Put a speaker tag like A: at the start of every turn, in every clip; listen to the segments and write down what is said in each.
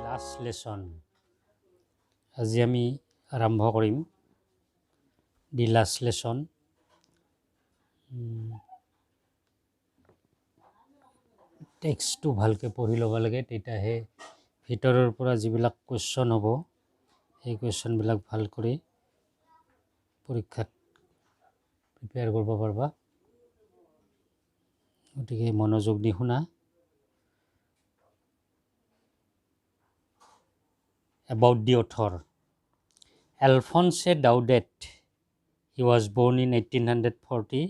A: Last lesson আজি আমি আৰম্ভ কৰিম দি লাষ্ট লেসন। টেক্সটটো ভালকৈ পঢ়ি ল'ব লাগে, তেতিয়াহে ভিতৰৰ পৰা যিবিলাক কুৱেশ্যন হ'ব সেই কুৱেশ্যনবিলাক ভাল কৰি পৰীক্ষাত প্ৰিপেয়াৰ কৰিব পাৰিবা। গতিকে মনোযোগ দি শুনা। About the author. Alphonse Daudet, he was born in 1840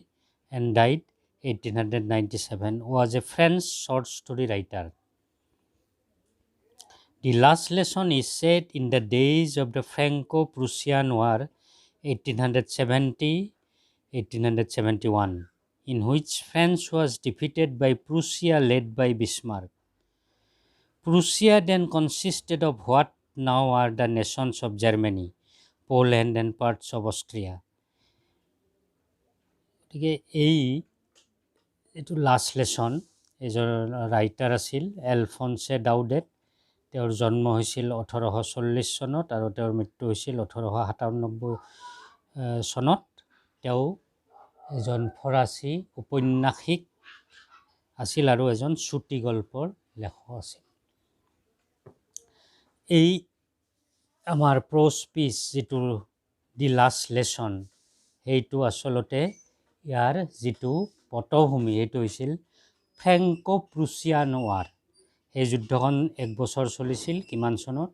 A: and died 1897, was a French short story writer. The last lesson is set in the days of the Franco-Prussian War 1870-1871, in which France was defeated by Prussia led by Bismarck. Prussia then consisted of what now are the nations of Germany, Poland and parts of Austria. গতিকে এইটো last lesson. এজন writer আছিল এলফনছে ডাউডেট। তেওঁৰ জন্ম হৈছিল 1840 চনত আৰু তেওঁৰ মৃত্যু হৈছিল 1897 চনত। তেওঁ এজন ফৰাচী ঔপন্যাসিক আছিল আৰু এজন চুটি গল্পৰ লেখক আছিল। এই আমাৰ প্ৰ'জ পিচ যিটো দি লাষ্ট লেসন, সেইটো আচলতে ইয়াৰ যিটো পটভূমি সেইটো হৈছিল ফ্ৰেংকো প্ৰুছিয়ান ৱাৰ। সেই যুদ্ধখন 1 বছৰ চলিছিল কিমান চনত?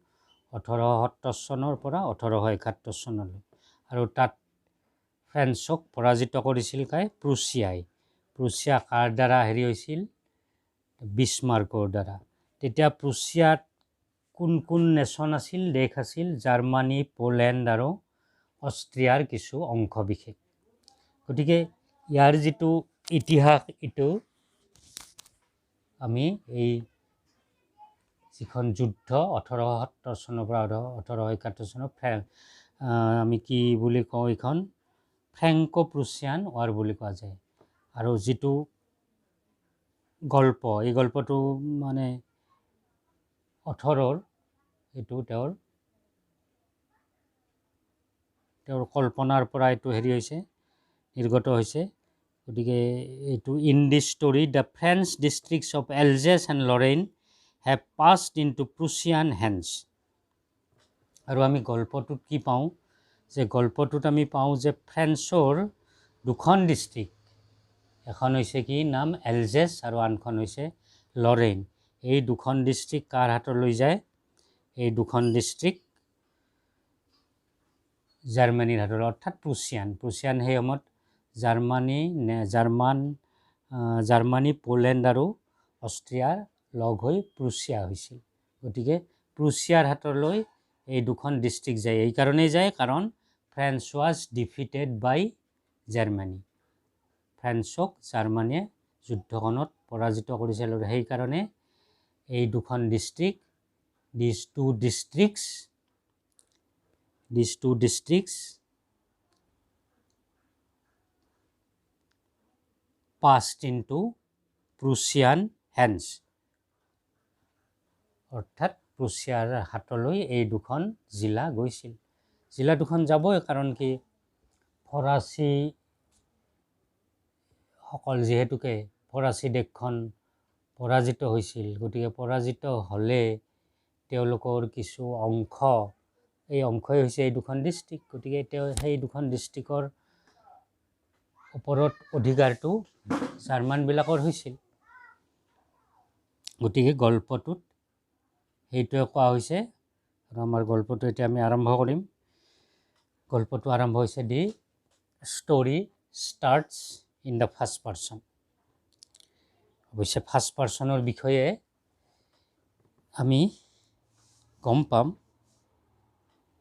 A: 1870 চনৰ পৰা 1871 চনলৈ। আৰু তাত ফ্ৰেন্সক পৰাজিত কৰিছিল প্ৰুছিয়াই। প্ৰুছিয়া কাৰ দ্বাৰা হৈছিল? বিছমাৰ্কৰ দ্বাৰা। তেতিয়া প্ৰুছিয়াত কোন কোন নেশ্যন আছিল? দেশ আছিল জাৰ্মানী, পোলেণ্ড আৰু অষ্ট্ৰিয়াৰ কিছু অংশ বিশেষ। গতিকে ইয়াৰ যিটো ইতিহাস, এইটো আমি এই যিখন যুদ্ধ 1870 চনৰ পৰা 1871 চনৰ আমি কি বুলি কওঁ? এইখন ফ্ৰেংকো প্ৰুছিয়ান ৱাৰ বুলি কোৱা যায়। আৰু যিটো গল্প, এই গল্পটো মানে অথৰৰ এইটো তেওঁৰ কল্পনাৰ পৰা এইটো হৈছে, নিৰ্গত হৈছে। গতিকে এইটো in this story the French districts of Alsace and Lorraine have passed into Prussian hands. আৰু আমি গল্পটোত কি পাওঁ? যে গল্পটোত আমি পাওঁ যে ফ্ৰেন্সৰ দুখন ডিষ্ট্ৰিক্ট, এখন হৈছে কি নাম? এলজেছ আৰু আনখন হৈছে লৰেইন। এই দুখন ডিষ্ট্ৰিক্ট কাৰ হাতলৈ যায়? এই দুখন ডিষ্ট্ৰিক্ট জাৰ্মানীৰ হাতলৈ, অৰ্থাৎ প্ৰুছিয়ান। সেই সময়ত জাৰ্মানী, পোলেণ্ড আৰু অষ্ট্ৰিয়াৰ লগ হৈ প্ৰুছিয়া হৈছিল। গতিকে প্ৰুছিয়াৰ হাতলৈ এই দুখন ডিষ্ট্ৰিক্ট যায়। এইকাৰণেই যায় কাৰণ French was defeated by Germany. ফ্ৰেন্সক জাৰ্মানীয়ে যুদ্ধখনত পৰাজিত কৰিছিল আৰু সেইকাৰণে এই দুখন district, these two districts passed into Prussian hands, অৰ্থাৎ প্ৰুছিয়াৰ হাতলৈ এই দুখন জিলা গৈছিল। জিলা দুখন যাবই, কাৰণ কি ফৰাচী সকল যিহেতুকে ফৰাচী দেশখন পৰাজিত হৈছিল। গতিকে পৰাজিত হ'লে তেওঁলোকৰ কিছু অংশ, এই অংশই হৈছে এই দুখন ডিষ্ট্ৰিক্ট। গতিকে সেই দুখন ডিষ্ট্ৰিক্টৰ ওপৰত অধিকাৰটো জাৰ্মানবিলাকৰ হৈছিল। গতিকে গল্পটোত সেইটোৱে কোৱা হৈছে। আৰু আমাৰ গল্পটো এতিয়া আমি আৰম্ভ কৰিম। গল্পটো আৰম্ভ হৈছে the story starts in the first person. অৱশ্যে ফাৰ্ষ্ট পাৰ্চনৰ বিষয়ে আমি গম পাম।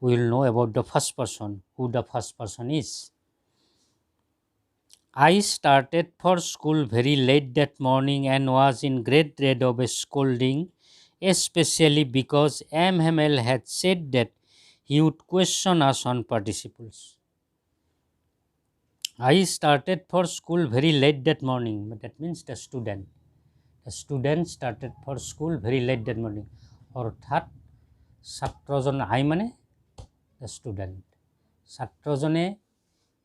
A: Will know about the first person, who the first person is. I started for school very late that morning and was in great dread of a scolding, especially because M. Hamel had said that he would question us on participles. I started for school very late that morning. But that means the student. The student started for school very late that morning. অৰ্থাৎ ছাত্ৰজন I মানে the student. ছাত্ৰজনে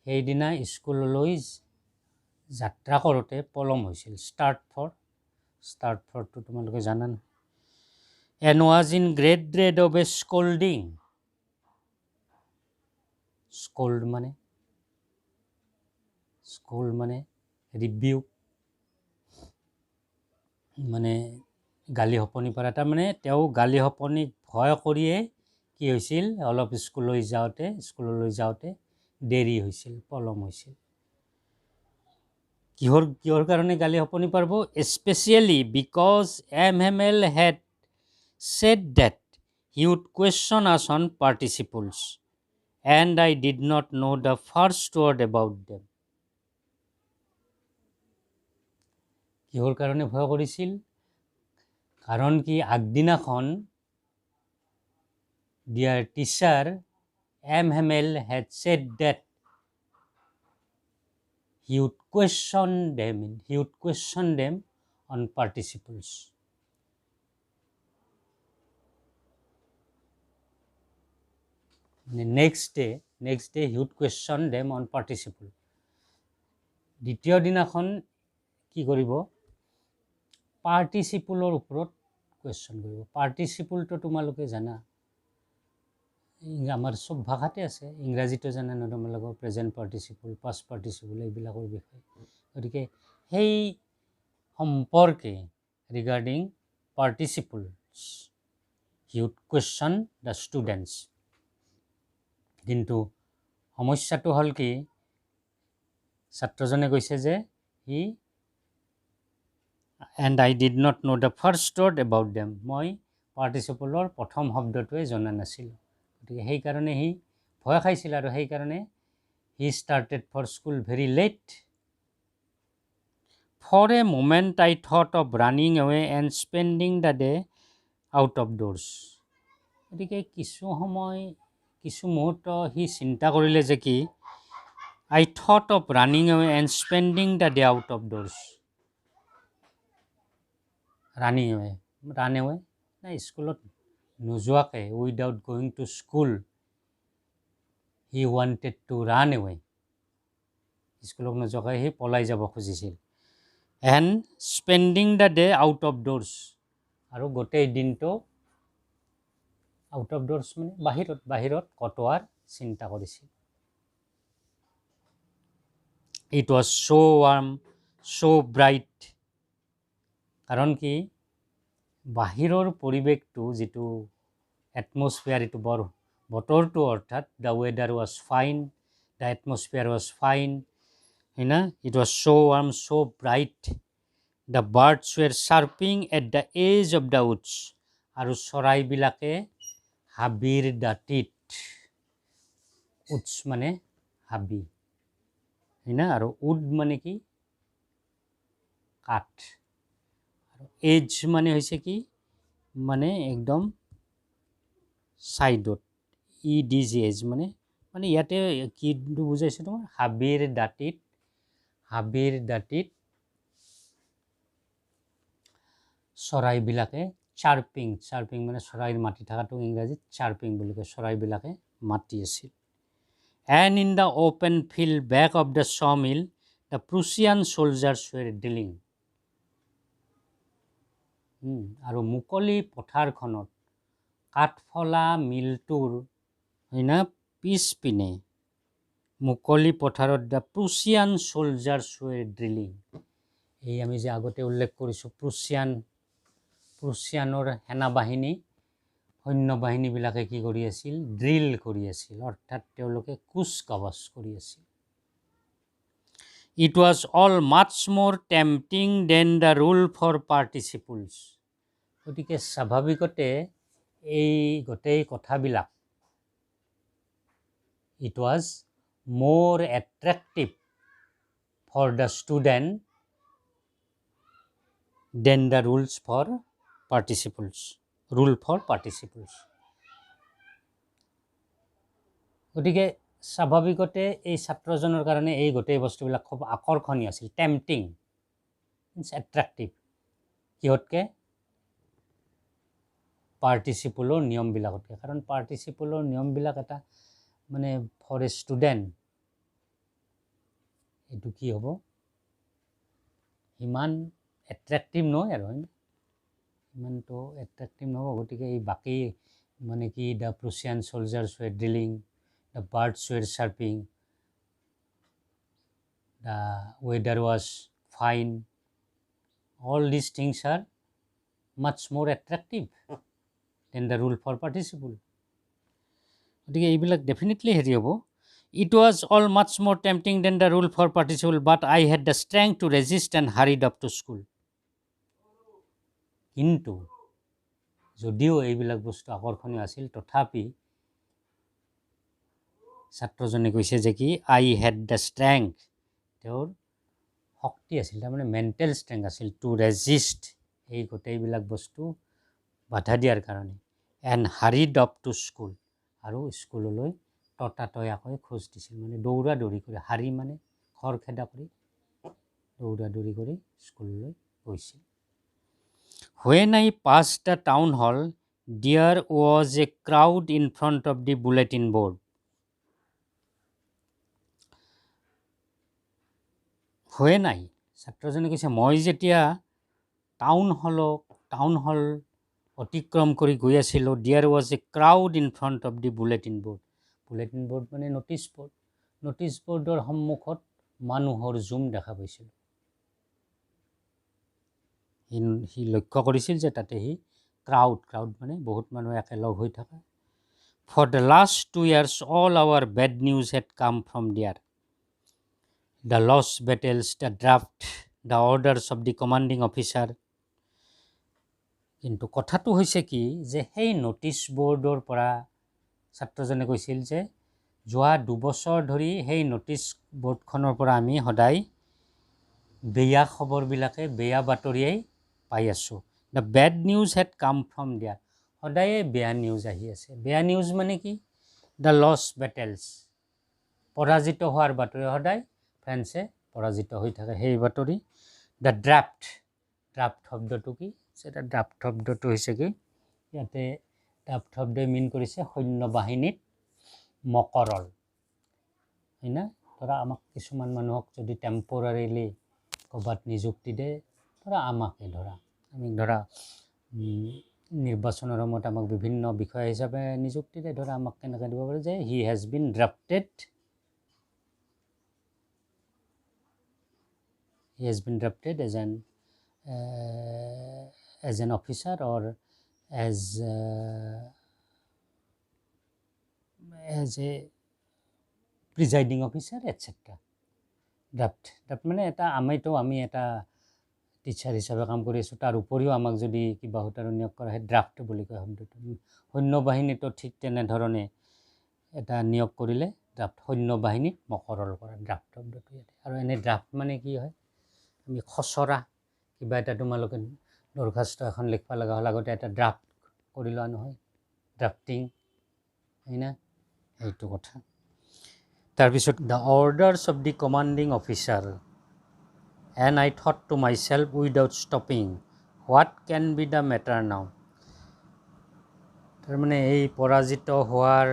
A: সেইদিনা স্কুললৈ যাত্ৰা কৰোঁতে পলম হৈছিল. start forটো তোমালোকে জানা ন? And was in great dread of a scolding. Scold মানে rebuke মানে গালি সপনি পৰা, তাৰমানে তেওঁ গালি সপনি ভয় কৰিয়ে কি হৈছিল, অলপ স্কুললৈ যাওঁতে দেৰি হৈছিল, পলম হৈছিল। কিহৰ কাৰণে গালি সপনি পাৰিব? Especially because M.M.L. had said that he would question us on participles and I did not know the first word about them. কিহৰ কাৰণে ভয় কৰিছিল? কাৰণ কি আগদিনাখন their teacher M.M.L. had said that he would question them on participles. Next day he would question them on participle. দ্বিতীয় দিনাখন কি কৰিব? পাৰ্টিচিপলৰ ওপৰত কুৱেশ্যন কৰিব। পাৰ্টিচিপলটো তোমালোকে জানা, আমাৰ চব ভাষাতে আছে, ইংৰাজীটো জানা ন তোমালোকৰ? প্ৰেজেণ্ট পাৰ্টিচিপল, পাষ্ট পাৰ্টিচিপল এইবিলাকৰ বিষয়ে। গতিকে সেই সম্পৰ্কে regarding participles he would question the students. কিন্তু সমস্যাটো হ'ল কি, ছাত্ৰজনে কৈছে যে and I did not know the first word about them. মই পাৰ্টিচিপলৰ প্ৰথম শব্দটোৱে জনা নাছিলোঁ। গতিকে সেইকাৰণে সি ভয় খাইছিল আৰু সেইকাৰণে he started for school very late. For a moment I thought of running away and spending the day out of doors. গতিকে কিছু মুহূৰ্ত সি চিন্তা কৰিলে যে কি, I thought of running away and spending the day out of doors. run away নাই, স্কুলত নোযোৱাকৈ, without going to school he wanted to run away. স্কুলত নোযোৱাকৈ সি পলাই যাব খুজিছিল। and spending the day out of doors, আৰু গোটেই দিনটো out of doors মানে বাহিৰত কটোৱাৰ চিন্তা কৰিছিল। It was so warm, so bright. কাৰণ কি বাহিৰৰ পৰিৱেশটো, যিটো এটমছফিয়াৰ, এইটো বতৰটো অৰ্থাৎ the weather was fine, the atmosphere was fine, হয় না? It was so warm, so bright. The birds were chirping at the edge of the woods. আৰু চৰাইবিলাকে হাবিৰ দাঁতিত, woods মানে হাবি, হয় না? আৰু wood মানে কি কাঠ, আৰু edge মানে হৈছে কি, মানে একদম ছাইডত, EDGH মানে ইয়াতে কি বুজাইছোঁ তোমাৰ? হাবিৰ দাঁতিত চৰাইবিলাকে চাৰ্পিং মানে চৰাইৰ মাতি থকাটো ইংৰাজীত চাৰ্পিং বুলি কয়, চৰাইবিলাকে মাতি আছিল। And in the open field back of the sawmill the Prussian soldiers were drilling. আৰু মুকলি পথাৰখনত, কাঠফলা মিলটোৰ হয় না পিছপিনে মুকলি পথাৰত the Prussian soldiers were drilling. এই আমি যে আগতে উল্লেখ কৰিছোঁ, প্ৰুছিয়ানৰ সৈন্যবাহিনীবিলাকে কি কৰি আছিল? ড্ৰিল কৰি আছিল, অৰ্থাৎ তেওঁলোকে কুচকাৱাজ কৰি আছিল। It was all much more tempting than the rule for participles. গতিকে স্বাভাৱিকতে এই গোটেই কথাবিলাক it was more attractive for the student than the rule for participles. গতিকে স্বাভাৱিকতে এই ছাত্ৰজনৰ কাৰণে এই গোটেই বস্তুবিলাক খুব আকৰ্ষণীয় আছিল, টেম্পটিং, মিনছ এট্ৰেক্টিভ। কিহতকে? পাৰ্টিচিপলৰ নিয়মবিলাকতকৈ। কাৰণ পাৰ্টিচিপলৰ নিয়মবিলাক এটা মানে ফৰ এ ষ্টুডেণ্ট এইটো কি হ'ব, ইমান এট্ৰেক্টিভ নহয় আৰু, ইমানটো এট্ৰেক্টিভ নহ'ব। গতিকে এই বাকী মানে কি, the Prussian soldiers were drilling, the birds were chirping, the weather was fine, all these things are much more attractive than the rule for participle. গতিকে এইবিলাক ডেফিনেটলি হেৰি হ'ব। It was all much more tempting than the rule for participle, but I had the strength to resist and hurried up to school. কিন্তু যদিও এইবিলাক বস্তু আকৰ্ষণীয় আছিল, তথাপি ছাত্ৰজনে কৈছে যে কি, I had the strength, তেওঁৰ শক্তি আছিল, তাৰমানে মেণ্টেল ষ্ট্ৰেংথ আছিল, টু ৰেজিষ্ট, এই গোটেইবিলাক বস্তু বাধা দিয়াৰ কাৰণে, এণ্ড হাৰিড আপ টু স্কুল, আৰু স্কুললৈ ততাতৈয়াকৈ খোজ দিছিল, মানে দৌৰা দৌৰি কৰি, হাৰি মানে খৰখেদা কৰি দৌৰা দৌৰি কৰি স্কুললৈ গৈছিল। When I passed the town hall, there was a crowd in front of the bulletin board. When I, ছাত্ৰজনে কৈছে মই যেতিয়া টাউন হল অতিক্ৰম কৰি গৈ আছিলোঁ, there was a crowd in front of the bulletin board. Bulletin board মানে notice board, notice বৰ্ডৰ সন্মুখত মানুহৰ জুম দেখা পাইছিলোঁ। সি লক্ষ্য কৰিছিল যে তাতে সি ক্ৰাউড মানে বহুত মানুহ একেলগ হৈ থকা। For the last 2 years all our bad news had come from there. The lost battles, the draft, the orders of the commanding officer. কিন্তু কথাটো হৈছে কি, যে সেই নটিছ বৰ্ডৰ পৰা ছাত্ৰজনে কৈছিল যে যোৱা 2 বছৰ ধৰি সেই নটিছ বৰ্ডখনৰ পৰা আমি সদায় বেয়া খবৰবিলাকে, বেয়া বাতৰিয়েই পাই আছোঁ। দ্য বেড নিউজ হেড কাম ফ্ৰম দেয়াৰ, সদায়ে বেয়া নিউজ আহি আছে। বেয়া নিউজ মানে কি? দ্য লষ্ট বেটেলছ, পৰাজিত হোৱাৰ বাতৰি, সদায় ফ্ৰেন্সে পৰাজিত হৈ থাকে সেই বাতৰি। দ্য ড্ৰাফ্ট শব্দটো কি? এটা ড্ৰাফ্ট শব্দটো হৈছে কি, ইয়াতে ড্ৰাফ্ট শব্দই মিন কৰিছে সৈন্য বাহিনীত মকৰল, হয় না? ধৰা আমাক কিছুমান মানুহক যদি টেম্পৰাৰিলি ক'ৰবাত নিযুক্তি দিয়ে, ধৰা আমাকে আমি নিৰ্বাচনৰ সময়ত আমাক বিভিন্ন বিষয় হিচাপে নিযুক্তি দিয়ে, ধৰা আমাক কেনেকৈ দিব পাৰে যে he has been drafted as an officer or as a presiding officer etcetera. Draft মানে আমি এটা টিচাৰ হিচাপে কাম কৰি আছোঁ, তাৰ উপৰিও আমাক যদি কিবা সূতাৰো নিয়োগ কৰা হয়, ড্ৰাফ্ট বুলি কয় শব্দটো। সৈন্যবাহিনীটো ঠিক তেনেধৰণে এটা নিয়োগ কৰিলে ড্ৰাফ্ট, সৈন্যবাহিনীত মকৰল কৰা, ড্ৰাফ্ট শব্দটো ইয়াতে। আৰু এনে ড্ৰাফ্ট মানে কি হয়, আমি খচৰা কিবা এটা, তোমালোকে দৰখাস্ত এখন লিখিব লগা হ'ল, আগতে এটা ড্ৰাফ্ট কৰি লোৱা নহয়, ড্ৰাফটিং, হয় না? সেইটো কথা। তাৰপিছত the orders of the commanding officer, and I thought to myself without stopping, what can be the matter now. তাৰমানে এই পৰাজিত হোৱাৰ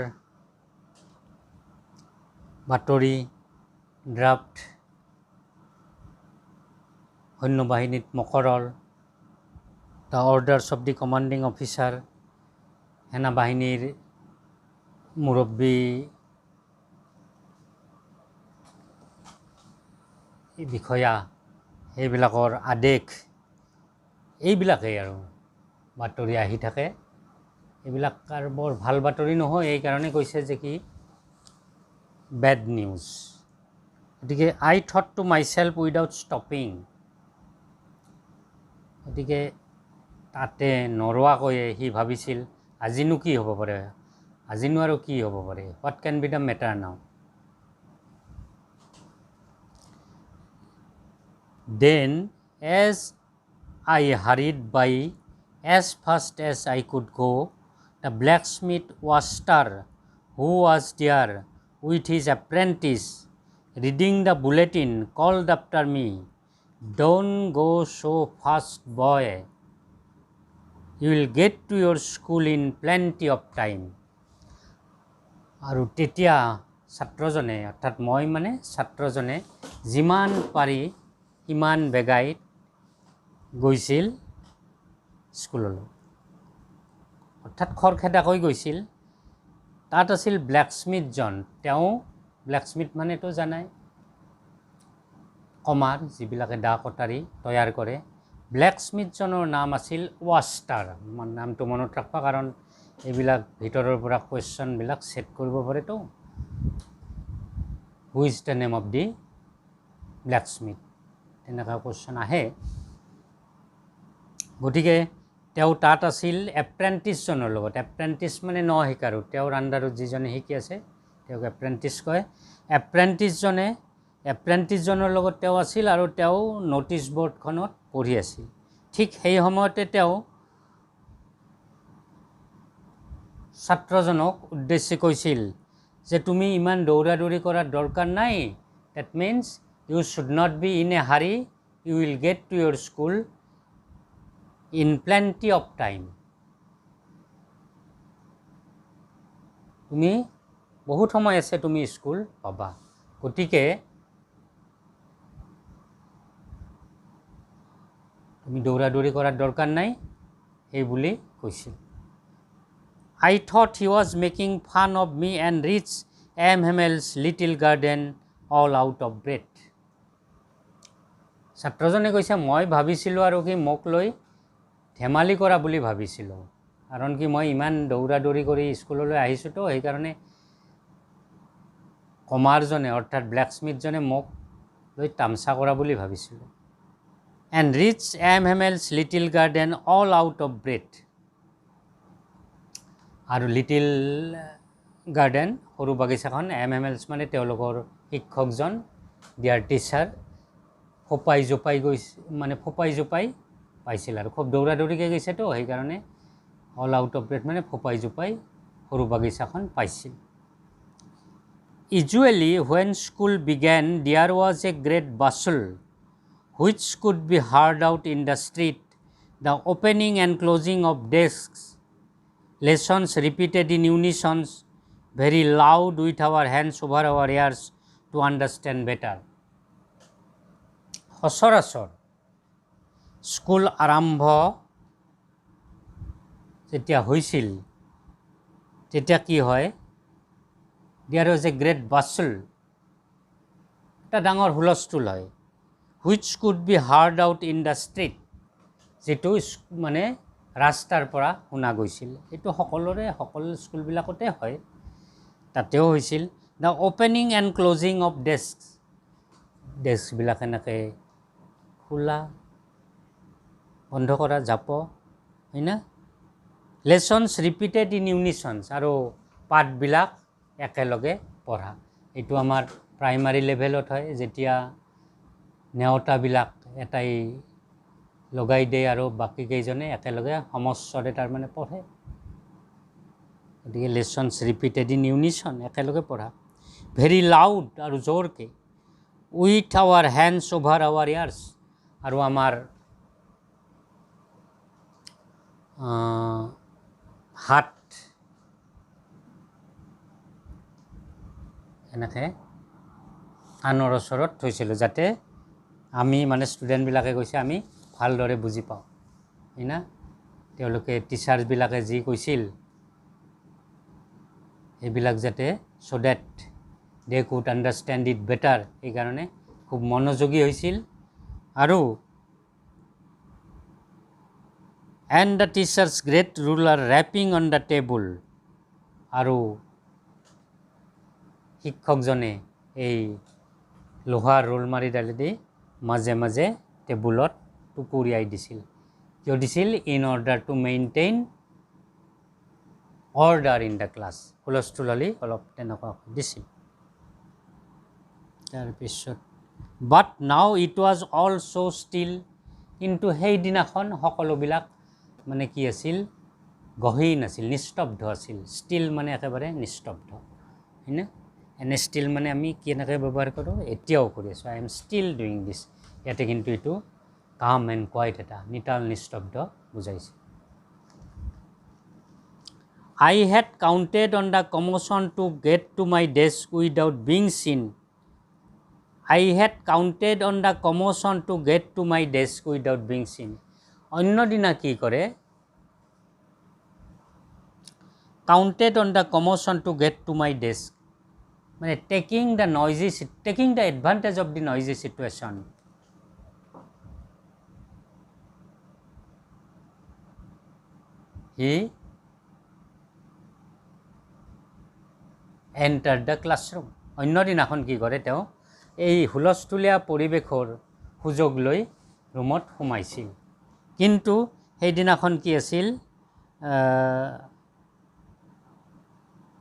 A: বাতৰি, ড্ৰাফ্ট, সৈন্যবাহিনীত মকৰল, the orders of the commanding officer, সেনাবাহিনীৰ মুৰব্বী বিষয়া, সেইবিলাকৰ আদেশ, এইবিলাকেই আৰু বাতৰি আহি থাকে। এইবিলাক আৰু বৰ ভাল বাতৰি নহয়, এইকাৰণে কৈছে যে কি বেড নিউজ। গতিকে I thought to myself without stopping, গতিকে তাতে নৰোৱাকৈয়ে সি ভাবিছিল আজিনো কি হ'ব পাৰে, আজিনো আৰু কি হ'ব পাৰে, what can be the matter now. Then as I hurried by as fast as I could go, the blacksmith master who was there with his apprentice, reading the bulletin, called after me, "Don't go so fast, boy. You will get to your school in plenty of time." আৰু তেতিয়া ছাত্ৰজনে অৰ্থাৎ মই মানে ছাত্ৰজনে যিমান পাৰি সিমান বেগাই গৈছিল স্কুললৈ, অৰ্থাৎ খৰখেদাকৈ গৈছিল। তাত আছিল ব্লেকস্মিথজন। তেওঁ ব্লেকস্মিথ মানেতো জানাই কমাৰ, যিবিলাকে দা কটাৰী তৈয়াৰ কৰে। ব্লেকস্মিথজনৰ নাম আছিল ৱাষ্টাৰ। নামটো মনত ৰাখিবা, কাৰণ এইবিলাক ভিতৰৰ পৰা কুৱেশ্যনবিলাক ছেট কৰিব পাৰেতো। Who is the name of the blacksmith, তেনেকুৱা কুৱেশ্যন আহে। গতিকে তেওঁ তাত আছিল এপ্ৰেণ্টিছজনৰ লগত। এপ্ৰেণ্টিছ মানে শিকাৰু, তেওঁৰ আণ্ডাৰত যিজনে শিকি আছে তেওঁক এপ্ৰেণ্টিছ কয়। এপ্ৰেণ্টিছজনৰ লগত তেওঁ আছিল আৰু তেওঁ ন'টিছ বৰ্ডখনত পঢ়ি আছিল। ঠিক সেই সময়তে তেওঁ ছাত্ৰজনক উদ্দেশ্যি কৈছিল যে তুমি ইমান দৌৰা দৌৰি কৰাৰ দৰকাৰ নাই। That means you should not be in a hurry, you will get to your school in plenty of time. তুমি বহুত সময় আছে, তুমি স্কুল পাবা, গতিকে তুমি দৌৰা দৌৰি কৰাৰ দৰকাৰ নাই, সেই বুলি কৈছিল। I thought he was making fun of me and reached M. Hammel's little garden all out of breath. ছাত্ৰজনে কৈছে মই ভাবিছিলোঁ আৰু কি মোক লৈ ধেমালি কৰা বুলি ভাবিছিলোঁ, কাৰণ কি মই ইমান দৌৰা দৌৰি কৰি স্কুললৈ আহিছোঁতো, সেইকাৰণে কমাৰজনে অৰ্থাৎ ব্লেকস্মিথজনে মোক লৈ তামচা কৰা বুলি ভাবিছিলোঁ। And reached M. Hammel's little garden all out of breath. আৰু লিটিল গাৰ্ডেন সৰু বাগিচাখন, এম এমেলছ মানে তেওঁলোকৰ শিক্ষকজন, দিয়াৰ টিচাৰ, ফোপাই জোপাই পাইছিল আৰু খুব দৌৰা দৌৰিকৈ গৈছেতো, সেইকাৰণে অল আউট অফ ব্ৰেথ মানে ফোপাই জোপাই সৰু বাগিচাখন পাইছিল। Usually when school began there was a great bustle which could be heard out in the street, the opening and closing of desks, lessons repeated in unison, very loud with our hands over our ears to understand better. সচৰাচৰ school আৰম্ভ যেতিয়া হৈছিল তেতিয়া কি হয়, there was a great bustle, এটা ডাঙৰ হুলস্থুল হয়, which could be heard out in the street, যিটো মানে ৰাস্তাৰ পৰা শুনা গৈছিল। এইটো সকলো স্কুলবিলাকতে হয়, তাতেও হৈছিল। The opening and closing of ডেস্কবিলাক এনেকৈ খোলা বন্ধ কৰা জাপ, হয় না। লেচনছ ৰিপিটেড ইন ইউনিচনছ, আৰু পাঠবিলাক একেলগে পঢ়া। এইটো আমাৰ প্ৰাইমাৰী লেভেলত হয়, যেতিয়া নেওতাবিলাক এটাই লগাই দিয়ে আৰু বাকীকেইজনে একেলগে সমস্বৰে তাৰমানে পঢ়ে, গতিকে লেচনছ ৰিপিটেড ইন ইউনিচন, একেলগে পঢ়া। ভেৰি লাউড, আৰু জোৰকৈ। With our hands over our ears, আৰু আমাৰ হাত এনেকৈ কাণৰ ওচৰত থৈছিলোঁ, যাতে আমি মানে ষ্টুডেণ্টবিলাকে কৈছে আমি ভালদৰে বুজি পাওঁ, হয় না। তেওঁলোকে টিচাৰ্ছবিলাকে যি কৈছিল সেইবিলাক যাতে so' that they could understand it better, সেইকাৰণে খুব মনোযোগী হৈছিল। আৰু and the teacher's great ruler rapping on the table, আৰু শিক্ষকজনে এই লোহাৰ ৰোল মাৰিডালে দি মাজে মাজে টেবুলত টুকুৰিয়াই দিছিল। কিয় দিছিল? In order to maintain order in the class, হুলস্থুল হ'লে অলপ তেনেকুৱা দিছিল। তাৰপিছত but now it was all so' still, কিন্তু সেইদিনাখন সকলোবিলাক মানে কি আছিল, গহীন আছিল, নিস্তব্ধ আছিল। ষ্টিল মানে একেবাৰে নিস্তব্ধ, হয়নে। এণ্ড ষ্টিল মানে আমি কেনেকৈ ব্যৱহাৰ কৰোঁ এতিয়াও কৰি আছোঁ আই এম ষ্টিল ডুইং দিছ ইয়াতে কিন্তু এইটো কাম এণ্ড কোৱাইট এটা নিতাল নিস্তব্ধ বুজাইছে I had counted on the commotion to get to my desk without being seen. I had counted on the commotion to get to my desk without being seen. অন্য দিনা কি কৰে counted on the commotion to get to my desk. মানে taking the advantage of the noisy situation. He entered the classroom. অন্য দিনাখন কি কৰে তেওঁ এই হুলস্থুলীয়া পৰিৱেশৰ সুযোগ লৈ ৰুমত সোমাইছিল কিন্তু সেইদিনাখন কি আছিল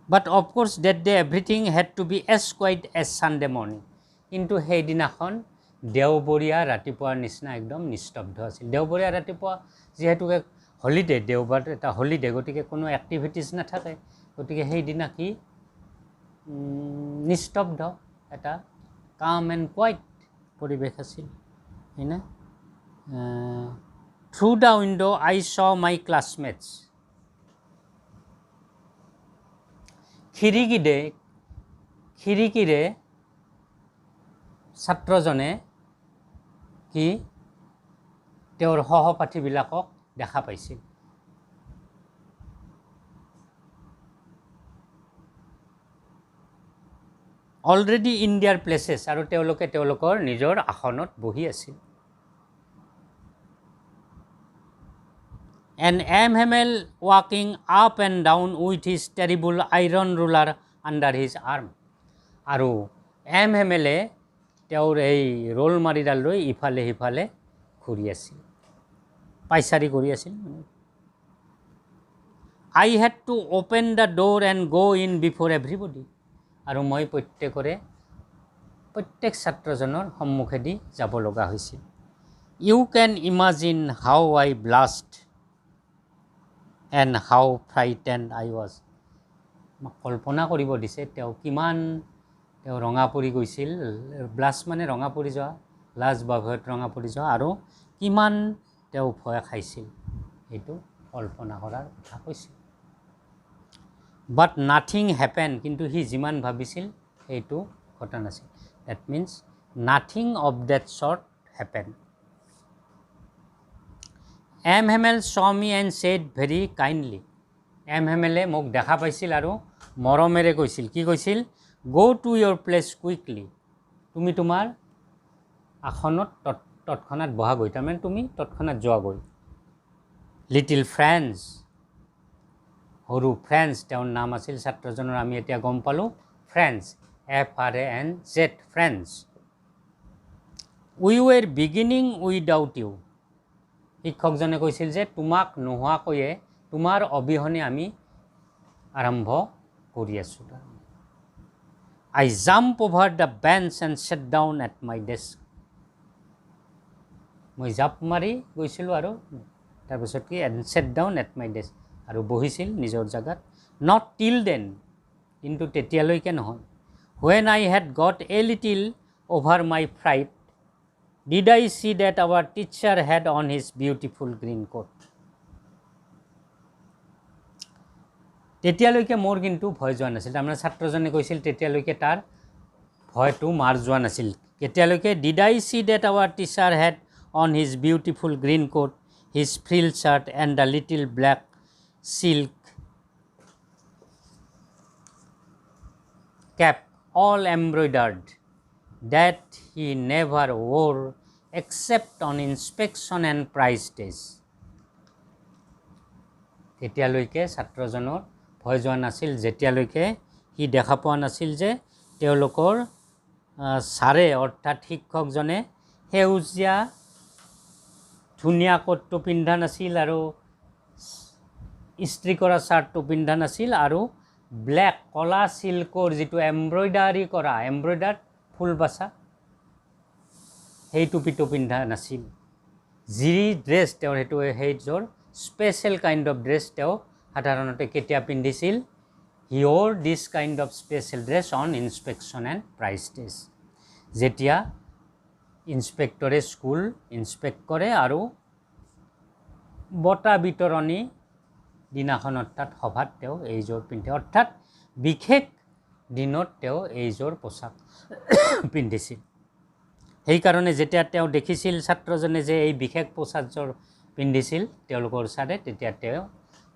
A: but of course that day everything had to be as quiet as Sunday morning কিন্তু সেইদিনাখন দেওবৰীয়া ৰাতিপুৱাৰ নিচিনা একদম নিস্তব্ধ আছিল দেওবৰীয়া ৰাতিপুৱা যিহেতুকে হলিডে দেওবাৰ এটা হলিডে গতিকে কোনো এক্টিভিটিছ নাথাকে গতিকে সেইদিনা কি নিস্তব্ধ এটা কাম এণ্ড কোৱাইট পৰিৱেশ আছিল হয়নে থ্ৰু দ্য উইণ্ড' আই চ মাই ক্লাছমেটছ খিৰিকীৰে ছাত্ৰজনে কি তেওঁৰ সহপাঠীবিলাকক দেখা পাইছিল অলৰেডি ইন দিয়াৰ প্লেচেছ আৰু তেওঁলোকে তেওঁলোকৰ নিজৰ আসনত বহি আছিল এণ্ড এম হেমেল ৱাকিং up and down with his terrible iron ruler under his arm আৰু এম হেমেলে তেওঁৰ এই ৰোল মাৰিডাল লৈ ইফালে সিফালে ঘূৰি আছিল পাইচাৰি কৰি আছিল I had to open the door and go' in before everybody আৰু মই প্ৰত্যেক ছাত্ৰজনৰ সন্মুখেদি যাব লগা হৈছিল you can imagine how I blushed and how frightened I was কল্পনা কৰিব দিছে তেওঁ কিমান তেওঁ ৰঙা পৰি গৈছিল ব্লাষ্ট মানে ৰঙা পৰি যোৱা লাজ বা ভয়ত ৰঙা পৰি যোৱা আৰু কিমান তেওঁ ভয় খাইছিল সেইটো কল্পনা কৰাৰ কথা কৈছিল বাট নাথিং হেপেন কিন্তু সি যিমান ভাবিছিল সেইটো ঘটা নাছিল that means nothing of that sort happen M Hamel saw me and said very kindly M হেমেলে মোক দেখা পাইছিল আৰু মৰমেৰে কৈছিল কি কৈছিল গ' টু ইয়'ৰ প্লেচ কুইকলি তুমি তোমাৰ আসনত তৎক্ষণাত বহাগৈ তাৰমানে তুমি তৎক্ষণাত যোৱাগৈ লিটিল ফ্ৰেণ্ডছ সৰু ফ্ৰেণ্ডছ তেওঁৰ নাম আছিল ছাত্ৰজনৰ আমি এতিয়া গম পালোঁ ফ্ৰেণ্ডছ FRANZ ফ্ৰেণ্ডছ উই ৱেৰ বিগিনিং উইদাউট ইউ শিক্ষকজনে কৈছিল যে তোমাক নোহোৱাকৈয়ে তোমাৰ অবিহনে আমি আৰম্ভ কৰি আছোঁ I jump over the bench and sat down at my desk মই জাপ মাৰি গৈছিলোঁ আৰু তাৰপিছত কি and sat down at my desk আৰু বহিছিল নিজৰ জেগাত নট টিল দেন কিন্তু তেতিয়ালৈকে নহয় when I had got a little over my fright did I see that our teacher had on his beautiful green coat তেতিয়ালৈকে মোৰ কিন্তু ভয় যোৱা নাছিল তাৰমানে ছাত্ৰজনে কৈছিল তেতিয়ালৈকে তাৰ ভয়টো মাৰ যোৱা নাছিল কেতিয়ালৈকে did I see that our teacher had on his beautiful green coat his frill shirt and the little black silk cap all embroidered that he never wore except on inspection and prize days তেতিয়ালৈকে ছাত্ৰজনৰ ভয় যোৱা নাছিল যেতিয়ালৈকে সি দেখা পোৱা নাছিল যে তেওঁলোকৰ ছাৰে অৰ্থাৎ শিক্ষকজনে সেউজীয়া ধুনীয়া কোটটো পিন্ধা নাছিল আৰু ইস্ত্ৰি কৰা চাৰ্টটো পিন্ধা নাছিল আৰু ব্লেক কলা চিল্কৰ যিটো এমব্ৰইডাৰ্ড ফুল বাচা সেই টুপিটো পিন্ধা নাছিল যি ড্ৰেছ তেওঁৰ সেইযোৰ স্পেচিয়েল কাইণ্ড অফ ড্ৰেছ তেওঁ সাধাৰণতে কেতিয়া পিন্ধিছিল হি wore this kind of special dress on inspection and prize days. যেতিয়া ইন্সপেক্টৰে স্কুল ইন্সপেক্ট কৰে আৰু বঁটা বিতৰণী দিনাখন অৰ্থাৎ সভাত তেওঁ এইযোৰ পিন্ধে, অৰ্থাৎ বিশেষ দিনত তেওঁ এইযোৰ পোছাক পিন্ধিছিল। সেইকাৰণে যেতিয়া তেওঁ দেখিছিল ছাত্ৰজনে যে এই বিশেষ পোছাকযোৰ পিন্ধিছিল তেওঁলোকৰ ছাৰে, তেতিয়া তেওঁ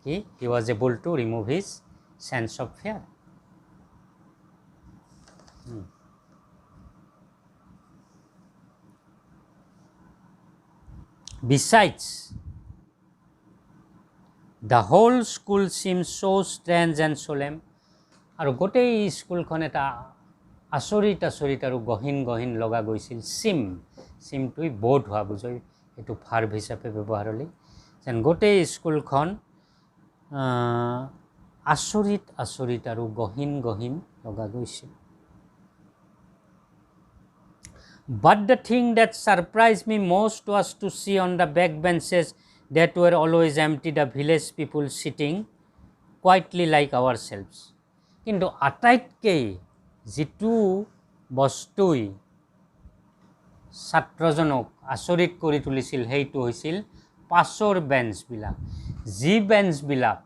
A: he was able to remove his sense of fear. Besides, the whole school seemed so strange and solemn. আৰু গোটেই স্কুলখন এটা আচৰিত আৰু গহীন লগা গৈছিল। চিমটোই বোধ হোৱা বুজায়, এইটো ভাৰ্ব হিচাপে ব্যৱহাৰ হ'লে, যেন গোটেই স্কুলখন আচৰিত আৰু গহীন লগা গৈছিল। But the thing that surprised me most was to see on the back benches that were always empty the village people sitting quietly like ourselves. কিন্তু আটাইতকৈ যিটো বস্তুই ছাত্ৰজনক আচৰিত কৰি তুলিছিল সেইটো হৈছিল পাছৰ বেঞ্চবিলাক, যি বেঞ্চবিলাক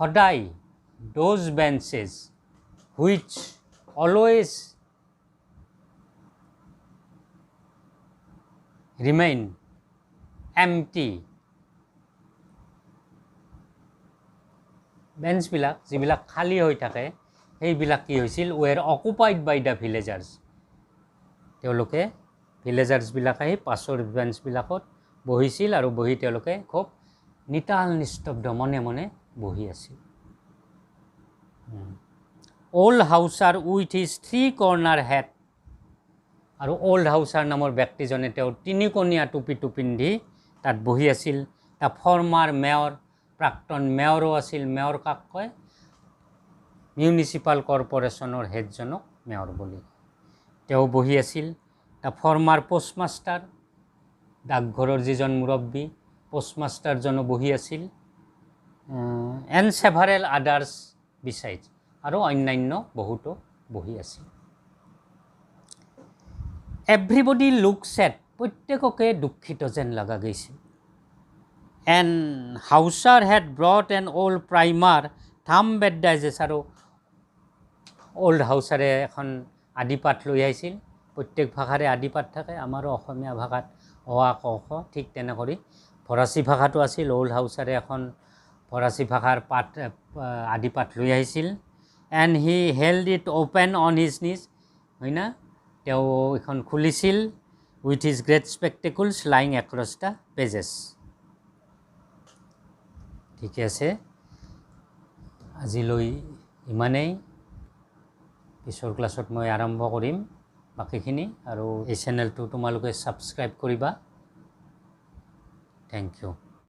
A: সদায় those benches which always remain empty, বেঞ্চবিলাক যিবিলাক খালী হৈ থাকে সেইবিলাক কি হৈছিল were occupied by the villagers. তেওঁলোকে ভিলেজাৰ্ছবিলাক আহি পাছৰ বেঞ্চবিলাকত বহিছিল আৰু বহি তেওঁলোকে খুব নিতাল নিস্তব্ধ মনে বহি আছিল। ওল্ড হাউচাৰ উইথ হিজ 3 কৰ্নাৰ হেট, আৰু ওল্ড হাউচাৰ নামৰ ব্যক্তিজনে তেওঁৰ 3-কণীয়া টুপিটো পিন্ধি তাত বহি আছিল। দ্য ফৰ্মাৰ মেয়ৰ, প্ৰাক্তন মেয়ৰো আছিল। মেয়ৰ কাক কয়? মিউনিচিপাল কৰ্পৰেশ্যনৰ হেডজনক মেয়ৰ বুলি। তেওঁ বহি আছিল। দ্য ফৰ্মাৰ পোষ্টমাষ্টাৰ, ডাকঘৰৰ যিজন মুৰব্বী পোষ্টমাষ্টাৰজনো বহি আছিল। এণ্ড ছেভাৰেল আদাৰ্ছ বিচাইডছ, আৰু অন্যান্য বহুতো বহি আছিল। এভৰিবডি লুক ছেড, প্ৰত্যেককে দুখিত যেন লগা গৈছিল। And Hauser had brought an old primer thumbed the edges, আৰু অল্ড হাউচাৰে এখন আদিপাঠ লৈ আহিছিল। প্ৰত্যেক ভাষাৰে আদিপাঠ থাকে, আমাৰো অসমীয়া ভাষাত অ আ ক খ ঠিক তেনেকৈ ফৰাচী ভাষাটো আছিল। অল্ড হাউচাৰে এখন ফৰাচী ভাষাৰ আদিপাঠ লৈ আহিছিল। And he held it open on his knees, হয় না, তেওঁ এখন খুলিছিল। With his great spectacles lying across the pages. ঠিকে আছে, আজিলৈ ইমানেই। পিছৰ ক্লাছত মই আৰম্ভ কৰিম বাকীখিনি, আৰু এই চেনেলটো তোমালোকে ছাবস্ক্ৰাইব কৰিবা। Thank U.